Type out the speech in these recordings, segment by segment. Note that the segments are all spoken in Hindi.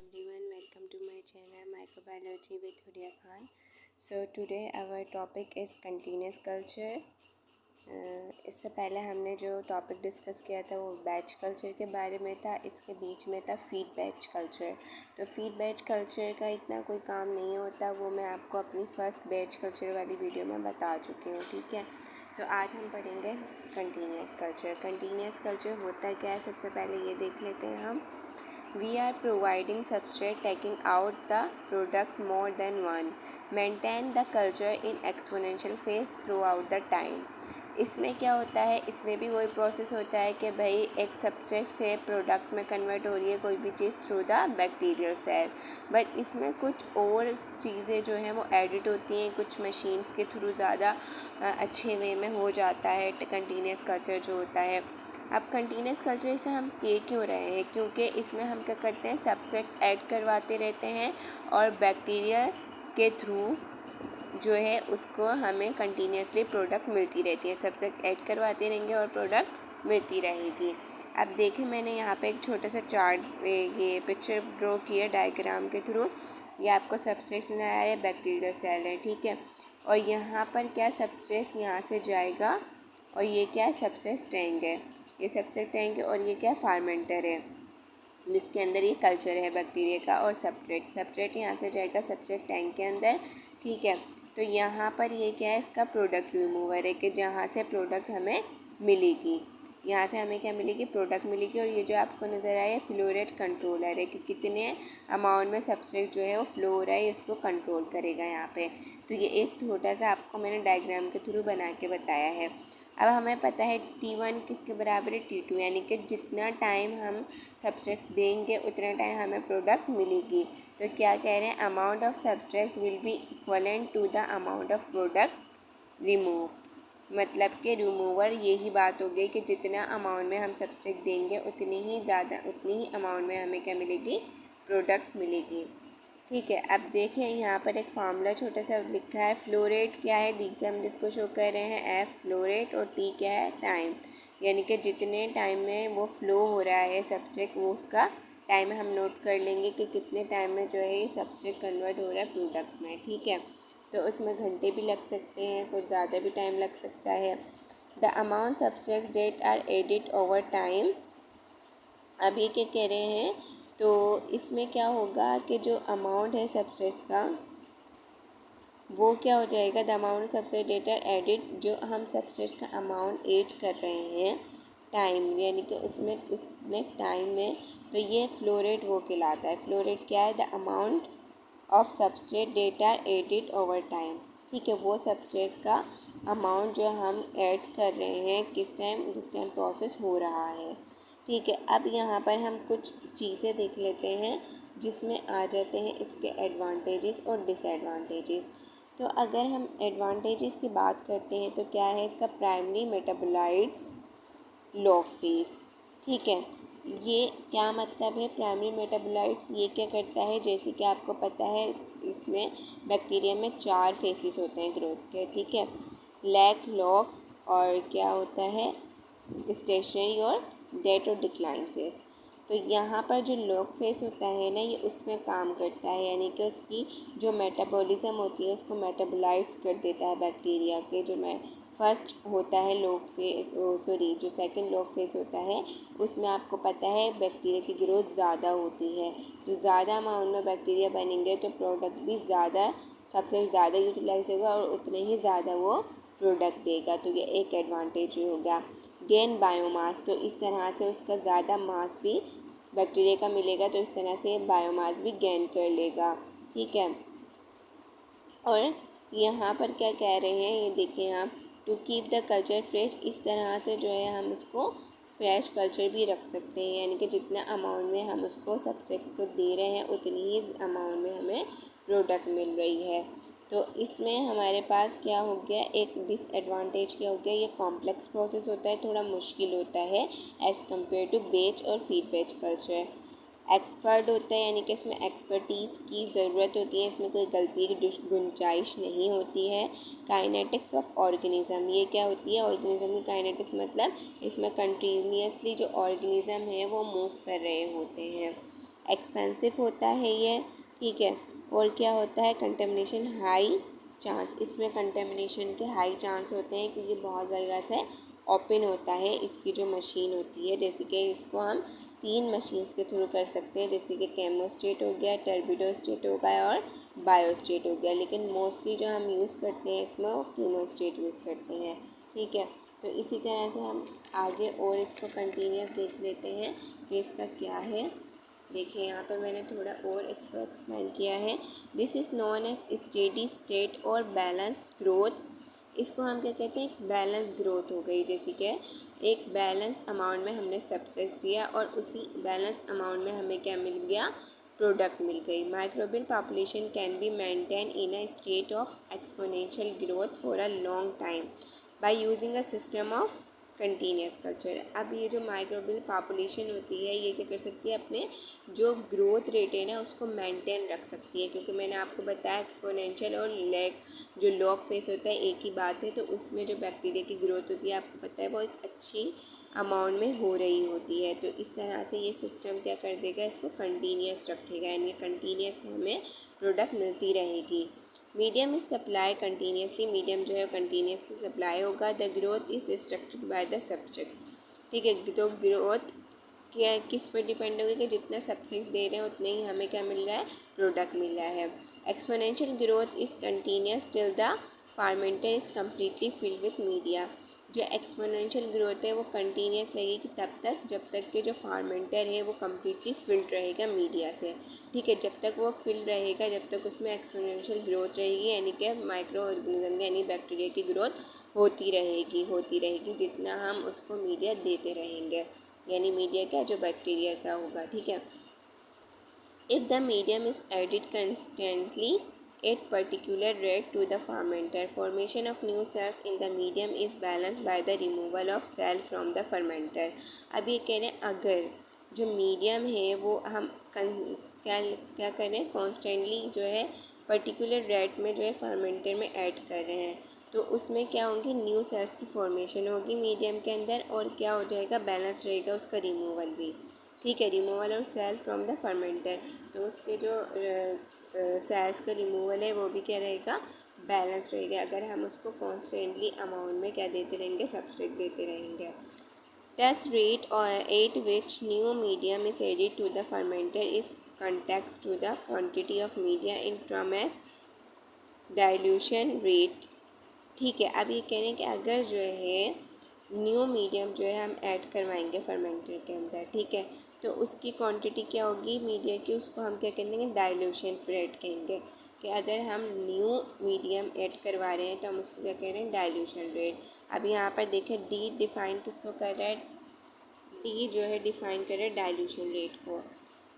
everyone, welcome to my channel Microbiology with Huria Khan. So today our topic is continuous culture. इससे पहले हमने जो टॉपिक डिस्कस किया था वो बैच कल्चर के बारे में था. इसके बीच में था फीड बैच कल्चर. तो फीड बैच कल्चर का इतना कोई काम नहीं होता, वो मैं आपको अपनी फर्स्ट बैच कल्चर वाली वीडियो में बता चुकी हूँ. ठीक है, तो आज हम पढ़ेंगे कंटिन्यूस कल्चर. कंटिन्यूस कल्चर होता क्या है, सबसे पहले ये देख लेते हैं हम. We are providing substrate, taking out the product more than one. Maintain the culture in exponential phase throughout the time. इसमें क्या होता है, इसमें भी वही प्रोसेस होता है कि भाई एक सबस्ट्रेट से प्रोडक्ट में कन्वर्ट हो रही है कोई भी चीज़ through the bacterial cell. But इसमें कुछ और चीज़ें जो हैं वो एडिट होती हैं, कुछ मशीन्स के थ्रू ज़्यादा अच्छे वे में हो जाता है कंटिन्यूस कल्चर जो होता है. अब कंटिन्यूस कल्चर से हम क्यों रहे हैं, क्योंकि इसमें हम क्या करते हैं, सब्सट्रेट ऐड करवाते रहते हैं और बैक्टीरिया के थ्रू जो है उसको हमें कंटिन्यूसली प्रोडक्ट मिलती रहती है. सब्सट्रेट ऐड करवाते रहेंगे और प्रोडक्ट मिलती रहेगी. अब देखिए, मैंने यहाँ पे एक छोटा सा चार्ट ये पिक्चर ड्रॉ किया डायग्राम के थ्रू. ये आपको सब्सट्रेट नया है, बैक्टीरियल सेल है. ठीक है, और यहाँ पर क्या सब्सट्रेट यहाँ से जाएगा और ये क्या है, सब्सट्रेट टैंक है. ये सब्सट्रेट टैंक है और ये क्या फर्मेंटर है जिसके अंदर ये कल्चर है बैक्टीरिया का. और सब्सट्रेट यहाँ से जाएगा सब्सट्रेट टैंक के अंदर. ठीक है, तो यहाँ पर ये क्या है, इसका प्रोडक्ट रिमूवर है कि जहाँ से प्रोडक्ट हमें मिलेगी. यहाँ से हमें क्या मिलेगी, प्रोडक्ट मिलेगी. और ये जो आपको नज़र आया है फ्लो रेट कंट्रोलर है कि कितने अमाउंट में सब्सट्रेट जो है वो फ्लो हो रहा है, इसको कंट्रोल करेगा यहाँ पे. तो ये एक छोटा सा आपको मैंने डायग्राम के थ्रू बना के बताया है. अब हमें पता है T1 किसके बराबर है, T2, यानी कि जितना टाइम हम सब्सट्रेट देंगे उतना टाइम हमें प्रोडक्ट मिलेगी. तो क्या कह रहे हैं, amount of substrate will be equivalent to the amount of product remove. मतलब कि रिमूवर यही बात हो गई कि जितना अमाउंट में हम सब्सट्रेट देंगे उतनी ही अमाउंट में हमें क्या मिलेगी, प्रोडक्ट मिलेगी. ठीक है, अब देखें यहाँ पर एक फार्मूला छोटा सा लिखा है. फ्लो रेट क्या है, डी से हम जिसको शो कर रहे हैं एफ फ्लो रेट, और टी क्या है, टाइम. यानी कि जितने टाइम में वो फ्लो हो रहा है सब्सट्रेट, वो उसका टाइम हम नोट कर लेंगे कि कितने टाइम में जो है ये सब्सट्रेट कन्वर्ट हो रहा है प्रोडक्ट में. ठीक है, तो उसमें घंटे भी लग सकते हैं, कुछ ज़्यादा भी टाइम लग सकता है. The amount substrate that are added over time. अब ये क्या कह रहे हैं, तो इसमें क्या होगा कि जो अमाउंट है सब्सट्रेट का वो क्या हो जाएगा, the amount substrate data edit, जो हम सब्सट्रेट का अमाउंट ऐड कर रहे हैं टाइम, यानी कि उसमें टाइम में, तो ये फ्लो रेट वो कहलाता है. फ्लो रेट क्या है, the amount of substrate data added over time. ठीक है, वो सब्सट्रेट का अमाउंट जो हम ऐड कर रहे हैं किस टाइम, जिस टाइम प्रोसेस हो रहा है. ठीक है, अब यहाँ पर हम कुछ चीज़ें देख लेते हैं जिसमें आ जाते हैं इसके एडवांटेजेस और डिसएडवांटेजेस. तो अगर हम एडवांटेजेस की बात करते हैं तो क्या है, इसका प्राइमरी मेटाबोलाइट्स लॉग फेज. ठीक है, ये क्या मतलब है प्राइमरी मेटाबोलाइट्स, ये क्या करता है, जैसे कि आपको पता है इसमें बैक्टीरिया में 4 फेसेस होते हैं ग्रोथ के. ठीक है, लैग, लॉग और क्या होता है, स्टेशनरी और डेट और डिक्लाइन फेस. तो यहाँ पर जो लॉग फेस होता है ना, ये उसमें काम करता है, यानी कि उसकी जो मेटाबॉलिज्म होती है उसको मेटाबोलाइट्स कर देता है बैक्टीरिया के. जो फर्स्ट होता है लॉग फेस, जो सेकंड लॉग फेस होता है उसमें आपको पता है बैक्टीरिया की ग्रोथ ज़्यादा होती है. तो ज़्यादा अमाउंट में बैक्टीरिया बनेंगे तो प्रोडक्ट भी सबसे ज़्यादा यूटिलाइज होगा और उतने ही ज़्यादा वो प्रोडक्ट देगा. तो ये एक एडवांटेज होगा. गेन बायोमास, तो इस तरह से उसका ज़्यादा मास भी बैक्टीरिया का मिलेगा, तो इस तरह से बायोमास भी गेन कर लेगा. ठीक है, और यहाँ पर क्या कह रहे हैं, ये देखें आप, to keep the culture fresh. इस तरह से जो है हम उसको फ्रेश कल्चर भी रख सकते हैं, यानी कि जितना अमाउंट में हम उसको सब्सट्रेट को दे रहे हैं उतनी ही अमाउंट में हमें प्रोडक्ट मिल रही है. तो इसमें हमारे पास क्या हो गया, एक डिसएडवांटेज क्या हो गया, ये कॉम्प्लेक्स प्रोसेस होता है, थोड़ा मुश्किल होता है एज़ कम्पेयर टू बैच और फीड बैच कल्चर. एक्सपर्ट होता है, यानी कि इसमें एक्सपर्टीज़ की ज़रूरत होती है, इसमें कोई गलती की गुंजाइश नहीं होती है. काइनेटिक्स ऑफ ऑर्गेनिज़म, ये क्या होती है, ऑर्गेनिज़म की काइनेटिक्स मतलब इसमें कंटिन्यूसली जो ऑर्गेनिज़म है वो मूव कर रहे होते हैं. एक्सपेंसिव होता है ये, ठीक है। और क्या होता है, कंटेमिनेशन हाई चांस, इसमें कंटेमिनेशन के हाई चांस होते हैं क्योंकि बहुत जगह से ओपन होता है इसकी जो मशीन होती है। जैसे कि इसको हम 3 मशीन्स के थ्रू कर सकते हैं, जैसे कि केमोस्टेट हो गया, टर्बिडोस्टेट हो गया और बायोस्टेट हो गया। लेकिन मोस्टली जो हम यूज़ करते हैं इसमें वो कीमोस्टेट यूज़ करते हैं, ठीक है। तो इसी तरह से हम आगे और इसको कंटिन्यूस देख लेते हैं कि इसका क्या है। देखिए यहाँ पर मैंने थोड़ा और इसको एक्सप्लेन किया है। This is known as steady state और बैलेंस ग्रोथ। इसको हम क्या कहते हैं, एक बैलेंस ग्रोथ हो गई। जैसे कि एक बैलेंस अमाउंट में हमने सब्सटेंस दिया और उसी बैलेंस अमाउंट में हमें क्या मिल गया, प्रोडक्ट मिल गई। Microbial population can be maintain in a state of exponential growth for a long time by using a system of continuous culture. अब ये जो माइक्रोबियल पॉपुलेशन होती है ये क्या कर सकती है, अपने जो ग्रोथ रेट है ना उसको मेंटेन रख सकती है। क्योंकि मैंने आपको बताया एक्सपोनेंशियल और जो लॉग फेस होता है एक ही बात है। तो उसमें जो बैक्टीरिया की ग्रोथ होती है आपको पता है वो एक अच्छी अमाउंट में हो रही होती है। तो इस तरह से ये सिस्टम क्या कर देगा, इसको कंटीन्यूस रखेगा, यानी कंटीन्यूस हमें प्रोडक्ट मिलती रहेगी। मीडियम इज सप्लाई कंटीन्यूसली, मीडियम जो है कंटीन्यूसली सप्लाई होगा। The growth is restricted by the substrate, ठीक है। तो ग्रोथ क्या किस पर डिपेंड होगी कि जितना सब्सट्रेट दे रहे हैं उतने ही हमें क्या मिल रहा है, प्रोडक्ट मिल रहा है। Exponential growth is continuous till the fermenter is completely filled with media. जो एक्सपोनेंशियल ग्रोथ है वो कंटीन्यूस रहेगी तब तक जब तक कि जो फार्मेंटर है वो कम्प्लीटली फिल्ड रहेगा मीडिया से, ठीक है। जब तक वो फिल्ड रहेगा जब तक उसमें एक्सपोनेंशियल ग्रोथ रहेगी, यानी कि माइक्रो ऑर्गेनिज्म यानी बैक्टीरिया की ग्रोथ होती रहेगी जितना हम उसको मीडिया देते रहेंगे, यानी मीडिया क्या, जो बैक्टीरिया का होगा, ठीक है। If the medium is added constantly at particular rate to the fermenter, formation of new cells in the medium is balanced by the removal of cell from the fermenter। अब ये कह रहे हैं अगर जो मीडियम है वो हम क्या करें, कॉन्स्टेंटली जो है पर्टिकुलर रेट में जो है फर्मेंटर में ऐड कर रहे हैं तो उसमें क्या होंगी, न्यू सेल्स की फॉर्मेशन होगी मीडियम के अंदर और क्या हो जाएगा, बैलेंस रहेगा उसका रिमूवल भी, ठीक है। रिमूवल और सेल फ्रॉम द फर्मेंटर, तो उसके जो सेल्स का रिमूवल है वो भी क्या रहेगा, बैलेंस रहेगा अगर हम उसको कॉन्स्टेंटली अमाउंट में क्या देते रहेंगे, सब्सट्रेट देते रहेंगे। Thus rate at which new medium is added to the fermenter is context to the quantity of media in term as dilution rate, ठीक है। अब ये कह रहे हैं कि अगर जो है न्यू मीडियम जो है हम ऐड करवाएंगे फर्मेंटर के अंदर, ठीक है, तो उसकी क्वांटिटी क्या होगी मीडिया की, उसको हम क्या कहेंगे, डाइल्यूशन रेट कहेंगे। कि अगर हम न्यू मीडियम ऐड करवा रहे हैं तो हम उसको क्या कह रहे हैं, डाइल्यूशन रेट। अब यहाँ पर देखें डी डिफाइन किसको कर रहा है, डी जो है डिफाइन कर रहा है डाइल्यूशन रेट को।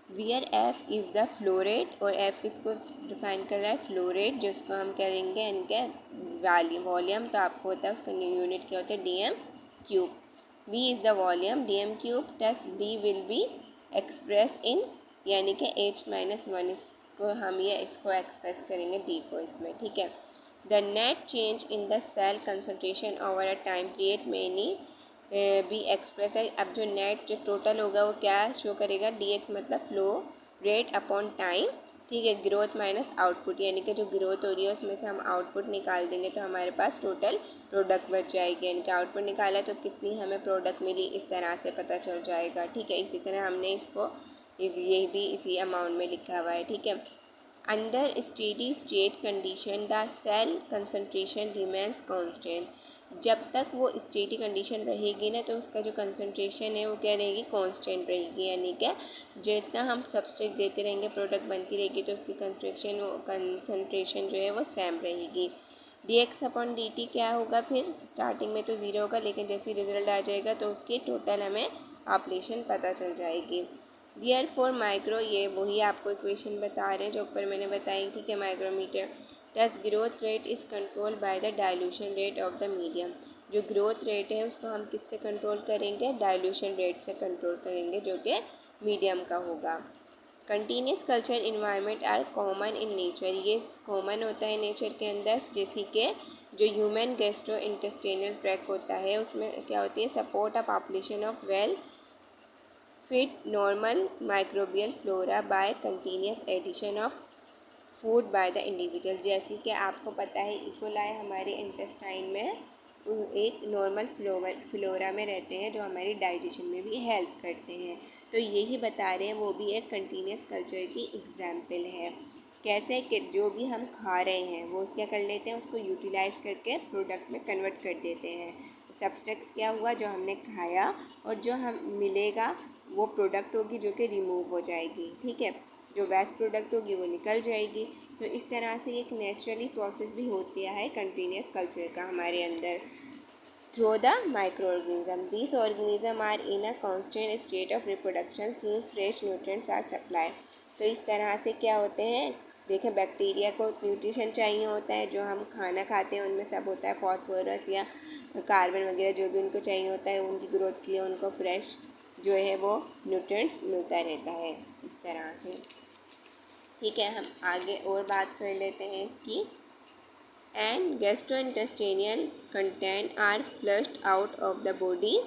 Wear F is the flow rate, और एफ किसको डिफाइन कर रहा है, फ्लो रेट, जिसको हम करेंगे इनके वॉल्यूम, तो आपको होता है उसका यूनिट क्या होता है, D M cube. V is the volume, D M cube plus D will be express in, यानी कि H-1 इसको हम ये इसको एक्सप्रेस करेंगे डी को इसमें, ठीक है। The net change in the cell concentration over a time period many be express है। अब जो नेट जो टोटल होगा वो क्या शो करेगा, DX मतलब फ्लो रेट अपॉन टाइम, ठीक है। ग्रोथ माइनस आउटपुट, यानी कि जो ग्रोथ हो रही है उसमें से हम आउटपुट निकाल देंगे तो हमारे पास टोटल प्रोडक्ट बच जाएगी, यानी कि आउटपुट निकाला तो कितनी हमें प्रोडक्ट मिली इस तरह से पता चल जाएगा, ठीक है। इसी तरह हमने इसको ये भी इसी अमाउंट में लिखा हुआ है, ठीक है। Under steady state condition the cell concentration remains constant, जब तक वो स्टेडी कंडीशन रहेगी ना तो उसका जो कंसनट्रेशन है वो क्या रहेगी, कांस्टेंट रहेगी, यानी कि जितना हम सब्सट्रेट देते रहेंगे प्रोडक्ट बनती रहेगी तो उसकी कंसनट्रेशन जो है वो सेम रहेगी। dx अपॉन dt क्या होगा, फिर स्टार्टिंग में तो ज़ीरो होगा लेकिन जैसे ही रिजल्ट आ जाएगा तो उसकी टोटल हमें पॉपुलेशन पता चल जाएगी। Therefore माइक्रो, ये वही आपको इक्वेशन बता रहे हैं जो ऊपर मैंने बताई, ठीक है, micrometer. Thus growth rate is control by the dilution rate of the medium, जो ग्रोथ रेट है उसको हम किससे कंट्रोल करेंगे, डाइल्यूशन रेट से कंट्रोल करेंगे जो कि मीडियम का होगा। Continuous culture environment are common in nature, ये कॉमन होता है नेचर के अंदर, जैसे कि जो ह्यूमन गैस्ट्रो इंटेस्टाइनल ट्रैक्ट होता है उसमें क्या होती है, support a population of well feed normal microbial flora by continuous addition of food by the individual. जैसे कि आपको पता है इकोलाई हमारे इंटेस्टाइन में एक नॉर्मल फ्लोरा में रहते हैं जो हमारी डाइजेशन में भी हेल्प करते हैं। तो यही बता रहे हैं, वो भी एक कंटिन्यूस कल्चर की एग्जाम्पल है। कैसे कि जो भी हम खा रहे हैं वो क्या कर लेते हैं, उसको यूटिलाइज करके प्रोडक्ट में कन्वर्ट कर देते हैं। सब्सटेक्स क्या हुआ, जो हमने खाया और जो हम मिलेगा वो प्रोडक्ट होगी जो कि रिमूव हो जाएगी। ठीक है, जो वेस्ट प्रोडक्ट होगी वो निकल जाएगी। तो इस तरह से एक नेचुरली प्रोसेस भी होता है कंटिन्यूस कल्चर का हमारे अंदर। Through the microorganism, these organism are in a constant state of reproduction since fresh nutrients are supply. तो इस तरह से क्या होते हैं, देखें बैक्टीरिया को न्यूट्रिशन चाहिए होता है, जो हम खाना खाते हैं उनमें सब होता है, फॉस्फोरस या कार्बन वगैरह जो भी उनको चाहिए होता है उनकी ग्रोथ के लिए उनको फ्रेश जो है वो न्यूट्रिएंट्स मिलता रहता है इस तरह से। ठीक है, हम आगे और बात कर लेते हैं इसकी। And gastrointestinal content are flushed out of the body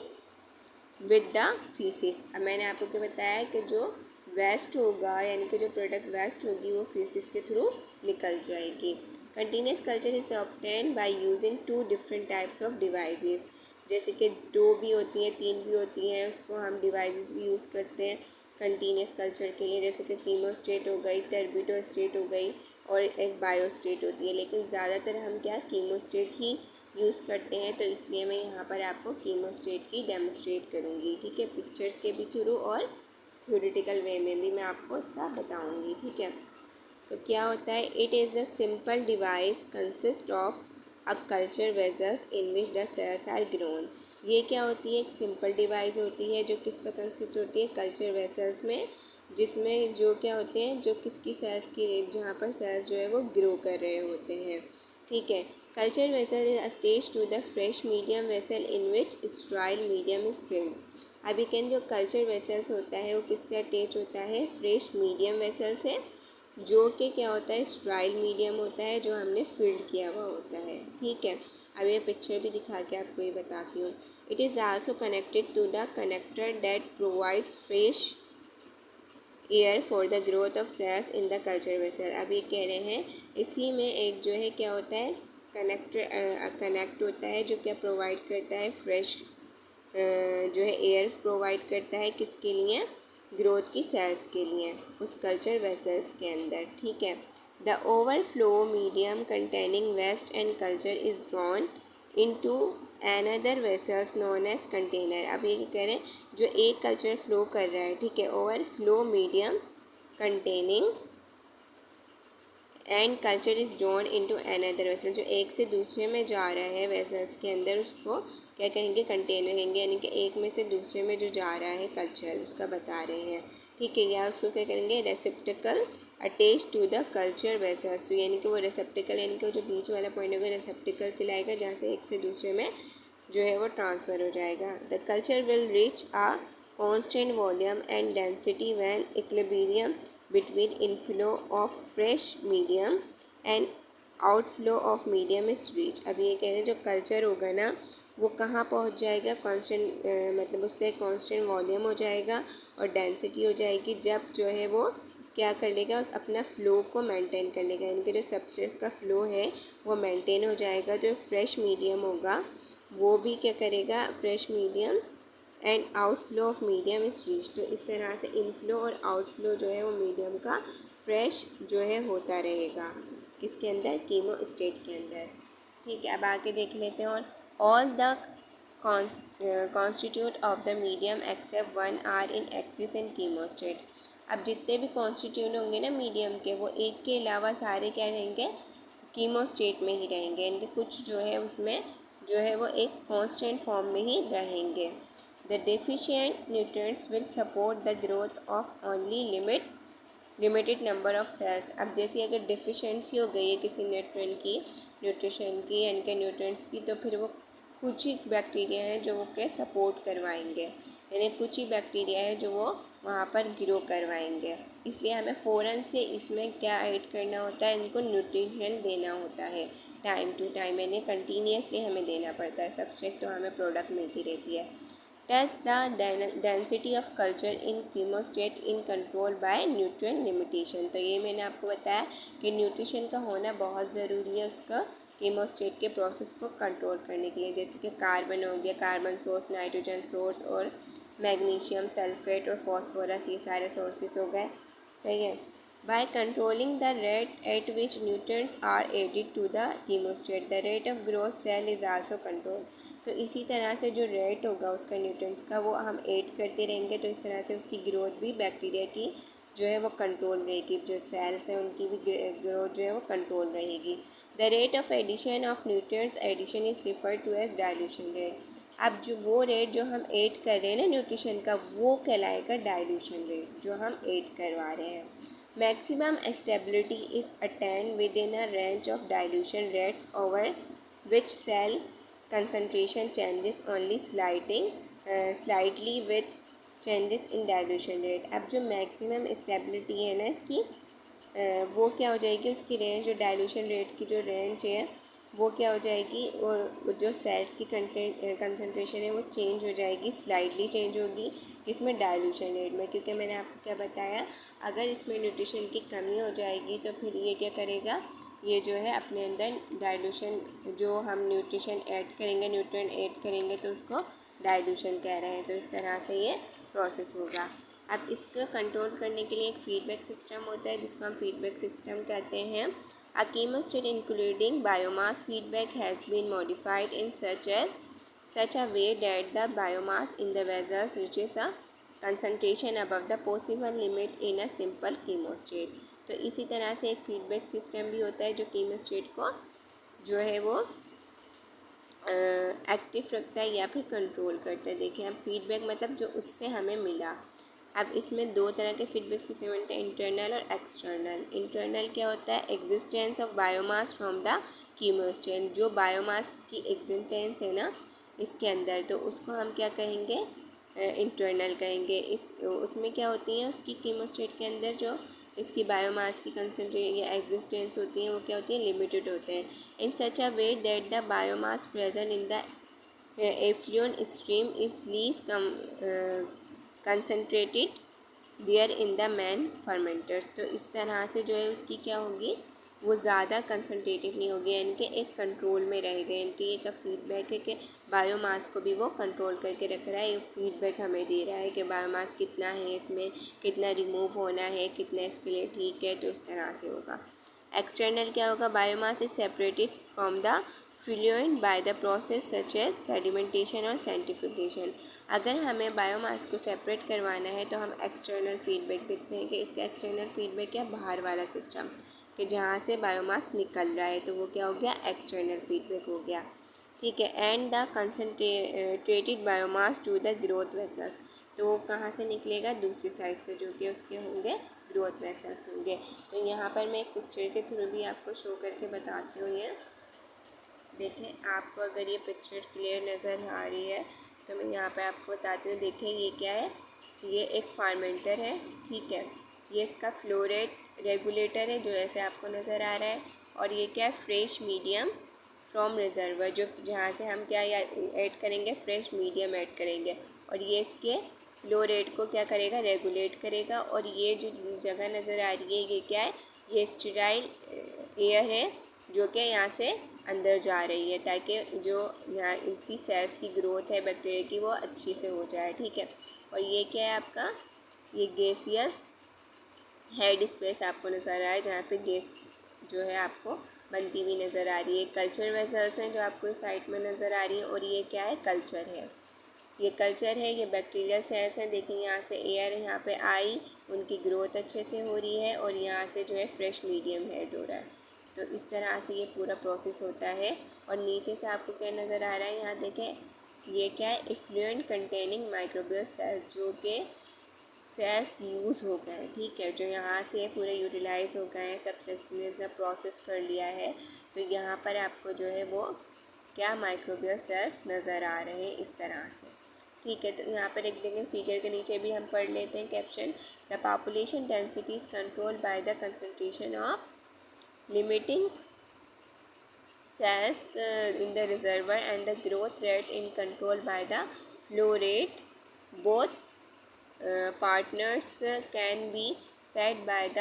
with the faeces. अब मैंने आपको क्या बताया कि जो वेस्ट होगा यानी कि जो प्रोडक्ट वेस्ट होगी वो फीसिस के थ्रू निकल जाएगी। Continuous culture is obtain by using 2 different types of devices. जैसे कि 2 भी होती हैं, 3 भी होती हैं, उसको हम डिवाइसेस भी यूज़ करते हैं कंटिन्यूस कल्चर के लिए। जैसे कि कीमोस्टेट हो गई, टर्बिडोस्टेट हो गई और एक बायोस्टेट होती है। लेकिन ज़्यादातर हम क्या कीमोस्टेट ही यूज़ करते हैं, तो इसलिए मैं यहाँ पर आपको कीमोस्टेट की डेमोस्ट्रेट करूँगी। ठीक है, पिक्चर्स के भी थ्रू और थ्योरेटिकल वे में भी मैं आपको इसका बताऊँगी। ठीक है, तो क्या होता है, it is a simple device consist of a culture vessels in which the cells are grown. ये क्या होती है, एक सिंपल डिवाइस होती है जो किस पर कंसिस्ट होती है, कल्चर वेसल्स में, जिसमें जो क्या होते हैं, जो किसकी सेल्स की, जहाँ पर सेल्स जो है वो ग्रो कर रहे होते हैं। ठीक है, culture vessel is attached to the fresh medium vessel in which sterile medium is filled. अभी कैन जो कल्चर वेसल्स होता है वो किससे अटैच होता है, फ्रेश मीडियम वेसल से, जो कि क्या होता है, स्टेराइल मीडियम होता है जो हमने फिल्ड किया हुआ होता है। ठीक है, अब मैं पिक्चर भी दिखा के आपको ये बताती हूँ। It is also connected to the connector that provides fresh air for the growth of cells in the culture vessel. अब ये कह रहे हैं इसी में एक जो है क्या होता है, कनेक्ट होता है जो क्या प्रोवाइड करता है, फ्रेश जो है एयर प्रोवाइड करता है किसके लिए, ग्रोथ की सेल्स के लिए उस कल्चर वेसल्स के अंदर। ठीक है, the overflow medium containing waste and culture is drawn into another vessels known as container. अब ये कह रहे हैं जो एक कल्चर फ्लो कर रहा है, ठीक है, overflow medium containing and culture is drawn into another vessel, जो एक से दूसरे में जा रहा है वेसल्स के अंदर, उसको क्या कहेंगे, कंटेनर कहेंगे, यानी कि एक में से दूसरे में जो जा रहा है कल्चर उसका बता रहे हैं। ठीक है, या उसको क्या करेंगे, receptacle attach to the culture vessels, यानी कि वो रेसेप्टिकल, यानी कि वो जो बीच वाला पॉइंट होगा रेसेप्टिकल कहलाएगा, जहाँ से एक से दूसरे में जो है वो ट्रांसफ़र हो जाएगा। The culture will reach a constant volume and density when equilibrium between inflow of fresh medium and outflow of medium is reach. अब ये कह रहे हैं जो कल्चर होगा ना वो कहाँ पहुँच जाएगा, कांस्टेंट मतलब उसका एक कांस्टेंट वॉल्यूम हो जाएगा और डेंसिटी हो जाएगी, जब जो है वो क्या कर लेगा, अपना फ़्लो को मेंटेन कर लेगा, यानी कि जो सब्सटेंस का फ़्लो है वो मेंटेन हो जाएगा। जो फ्रेश मीडियम होगा वो भी क्या करेगा, fresh medium and outflow of medium is reach. तो इस तरह से इनफ्लो और आउटफ्लो जो है वो मीडियम का फ्रेश जो है होता रहेगा किसके अंदर, कीमो स्टेट के अंदर। ठीक है, अब आगे देख लेते हैं। और all the constitute of the medium except one are in excess and chemostat. अब जितने भी कॉन्स्टिट्यूट होंगे ना मीडियम के, वो एक के अलावा सारे क्या रहेंगे, कीमो स्टेट में ही रहेंगे, यानी कि कुछ जो है उसमें जो है वो एक कांस्टेंट फॉर्म में ही रहेंगे। The deficient nutrients will support the growth of only limited number of cells. अब जैसे अगर डिफिशिएंसी हो गई है किसी न्यूट्रिशन की यानी कि न्यूट्रिएंट्स की, तो फिर वो कुछ ही बैक्टीरिया हैं जो वो क्या सपोर्ट करवाएंगे, यानी कुछ ही बैक्टीरिया है जो वो वहाँ पर ग्रो करवाएंगे। इसलिए हमें फ़ौरन से इसमें क्या ऐड करना होता है, इनको न्यूट्रिशन देना होता है टाइम टू टाइम, यानी कंटिन्यूसली हमें देना पड़ता है। सब्सट्रेट तो हमें प्रोडक्ट मिलती रहती है। Test the density of culture in chemostat in control by nutrient limitation. तो ये मैंने आपको बताया कि न्यूट्रिशन का होना बहुत ज़रूरी है उसका कीमोस्टेट के प्रोसेस को कंट्रोल करने के लिए, जैसे कि कार्बन हो गया, कार्बन सोर्स, नाइट्रोजन सोर्स और मैग्नीशियम सल्फेट और फॉस्फोरस, ये सारे सोर्सेस हो गए। सही है। By controlling the rate at which nutrients are added to the chemostat, the rate of growth cell is also controlled। तो इसी तरह से जो रेट होगा उसका न्यूट्रिएंट्स का वो हम ऐड करते रहेंगे, तो इस तरह से उसकी ग्रोथ भी बैक्टीरिया की जो है वो कंट्रोल रहेगी, जो सेल्स हैं उनकी भी ग्रोथ जो है वो कंट्रोल रहेगी। The rate of addition of nutrients addition is referred to as dilution rate. अब जो वो रेट जो हम ऐड कर रहे हैं ना न्यूट्रिशन का, वो कहलाएगा डाइल्यूशन रेट जो हम ऐड करवा रहे हैं। Maximum stability is attained within a range of dilution rates over which cell concentration changes only slightly with changes in dilution rate। अब जो मैक्सिमम स्टेबिलिटी है ना इसकी वो क्या हो जाएगी, उसकी रेंज जो डाइल्यूशन रेट की जो रेंज है वो क्या हो जाएगी, और जो सेल्स की कंसनट्रेशन है वो चेंज हो जाएगी, स्लाइटली चेंज होगी इसमें डाइल्यूशन रेट में, क्योंकि मैंने आपको क्या बताया, अगर इसमें न्यूट्रिशन की कमी हो जाएगी तो फिर ये क्या करेगा, ये जो है अपने अंदर डाइल्यूशन, जो हम न्यूट्रिशन ऐड करेंगे, न्यूट्रिएंट ऐड करेंगे तो उसको डाइल्यूशन कह रहे हैं। तो इस तरह से ये प्रोसेस होगा। अब इसको कंट्रोल करने के लिए एक फीडबैक सिस्टम होता है जिसको हम फीडबैक सिस्टम कहते हैं। A chemostat including biomass feedback has been modified in such a way that the biomass in the vessels reaches a concentration above the possible limit in a simple chemostat। तो इसी तरह से एक फीडबैक सिस्टम भी होता है जो कीमोस्टेट को जो है वो एक्टिव रखता है या फिर कंट्रोल करता है। देखिए अब फीडबैक मतलब जो उससे हमें मिला। अब इसमें दो तरह के फीडबैक सिस्टम होते हैं, इंटरनल और एक्सटर्नल। इंटरनल क्या होता है, existence of biomass from the chemostat, जो बायोमास की एग्जिस्टेंस है ना इसके अंदर, तो उसको हम क्या कहेंगे, इंटरनल कहेंगे। उसमें क्या होती है, उसकी कीमोस्टेट के अंदर जो इसकी बायोमास की कंसनट्रेशन या एग्जिस्टेंस होती है वो क्या होती है, लिमिटेड होते हैं। In such a way that the biomass present in the effluent stream is least concentrated there in the main fermenters. तो इस तरह से जो है उसकी क्या होगी, वो ज़्यादा कंसनट्रेटेड नहीं होगी, यानी कि एक कंट्रोल में रहेगा। इनकी एक फीडबैक है कि बायोमास को भी वो कंट्रोल करके रख रहा है, ये फीडबैक हमें दे रहा है कि बायोमास कितना है, इसमें कितना रिमूव होना है, कितना इसके लिए ठीक है। तो इस तरह से होगा। एक्सटर्नल क्या होगा, biomass is separated from the fluent by the process such as sedimentation और सेंट्रीफ्यूगेशन। अगर हमें बायोमास को सेपरेट करवाना है तो हम एक्सटर्नल फीडबैक देखते हैं कि इसका एक्सटर्नल फीडबैक क्या, बाहर वाला सिस्टम कि जहाँ से बायोमास निकल रहा है, तो वो क्या हो गया, एक्सटर्नल फीडबैक हो गया। ठीक है। And the concentrated biomass to the growth vessels, तो वो कहाँ से निकलेगा, दूसरी साइड से, जो कि उसके होंगे ग्रोथ वेसल्स होंगे। तो यहाँ पर मैं एक पिक्चर के थ्रू भी आपको शो करके बताती हूँ। ये देखें, आपको अगर ये पिक्चर क्लियर नज़र आ रही है तो मैं यहाँ पर आपको बताती हूँ। देखें ये क्या है, ये एक फार्मेंटर है। ठीक है, ये इसका फ्लो रेट रेगुलेटर है जो ऐसे आपको नज़र आ रहा है, और ये क्या है, फ्रेश मीडियम फ्रॉम रिजर्वर, जो जहाँ से हम क्या ऐड करेंगे, फ्रेश मीडियम ऐड करेंगे, और ये इसके फ्लो रेट को क्या करेगा, रेगुलेट करेगा। और ये जो जगह नज़र आ रही है ये क्या है, ये स्टेराइल एयर है जो कि यहाँ से अंदर जा रही है, ताकि जो यहाँ इनकी सेल्स की ग्रोथ है बैक्टीरिया की वो अच्छी से हो जाए। ठीक है। और ये क्या है आपका, ये गैसियस हेड स्पेस आपको नज़र आ रहा है, जहाँ पे गैस जो है आपको बनती हुई नज़र आ रही है। कल्चर वेसल्स हैं जो आपको साइड में नज़र आ रही है, और ये क्या है, कल्चर है। ये कल्चर है, ये बैक्टीरियल सेल्स हैं। देखिए यहाँ से एयर यहाँ पे आई, उनकी ग्रोथ अच्छे से हो रही है, और यहाँ से जो है फ्रेश मीडियम हेड हो रहा है। तो इस तरह से ये पूरा प्रोसेस होता है। और नीचे से आपको क्या नज़र आ रहा है, यहाँ देखें ये क्या है, इफ्लुएंट कंटेनिंग माइक्रोबियल सेल, जो कि सेल्स यूज़ हो गए। ठीक है, जो यहाँ से पूरे यूटिलाइज हो गए हैं, सब सेक्शन ने प्रोसेस कर लिया है, तो यहाँ पर आपको जो है वो क्या, माइक्रोबियल सेल्स नज़र आ रहे हैं इस तरह से। ठीक है, तो यहाँ पर एक देखें फिगर के नीचे भी हम पढ़ लेते हैं caption, the population density is controlled by the concentration of limiting cells in the reservoir and the growth rate in control by the flow rate, both partners can be set by the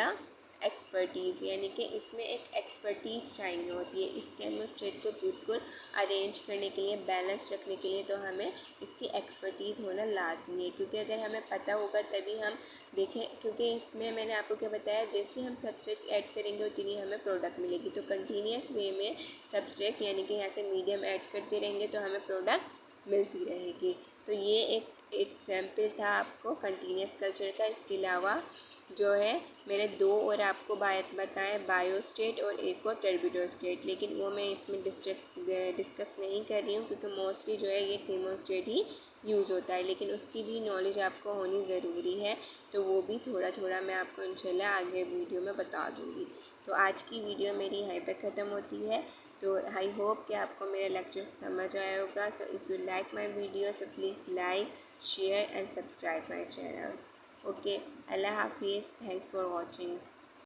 expertise, यानी कि इसमें एक एक्सपर्टीज चाहिए होती है इस केमोस्टेट को बिल्कुल अरेंज करने के लिए, बैलेंस रखने के लिए। तो हमें इसकी एक्सपर्टीज़ होना लाजमी है, क्योंकि अगर हमें पता होगा तभी हम देखें, क्योंकि इसमें मैंने आपको क्या बताया, जैसे हम सब्सट्रैक्ट ऐड करेंगे उतनी हमें प्रोडक्ट मिलेगी। तो कंटिन्यूस वे में सब्सट्रैक्ट यानी कि यहाँ से मीडियम ऐड करते रहेंगे तो हमें प्रोडक्ट मिलती रहेगी। तो ये एक एग्जाम्पल था आपको कंटिन्यूस कल्चर का। इसके अलावा जो है मैंने दो और आपको बात बताएं, बायोस्टेट और एक और टर्बिडोस्टेट, लेकिन वो मैं इसमें डिस्कस नहीं कर रही हूँ क्योंकि मोस्टली जो है ये कीमोस्टेट ही यूज़ होता है, लेकिन उसकी भी नॉलेज आपको होनी ज़रूरी है। तो वो भी थोड़ा थोड़ा मैं आपको इंशाल्लाह आगे वीडियो में बता दूँगी। तो आज की वीडियो मेरी यहीं पे ख़त्म होती है। तो आई होप कि आपको मेरा लेक्चर समझ आया होगा। So if you like my video so please like, share and subscribe my channel. Okay, Allah Hafiz. Thanks for watching.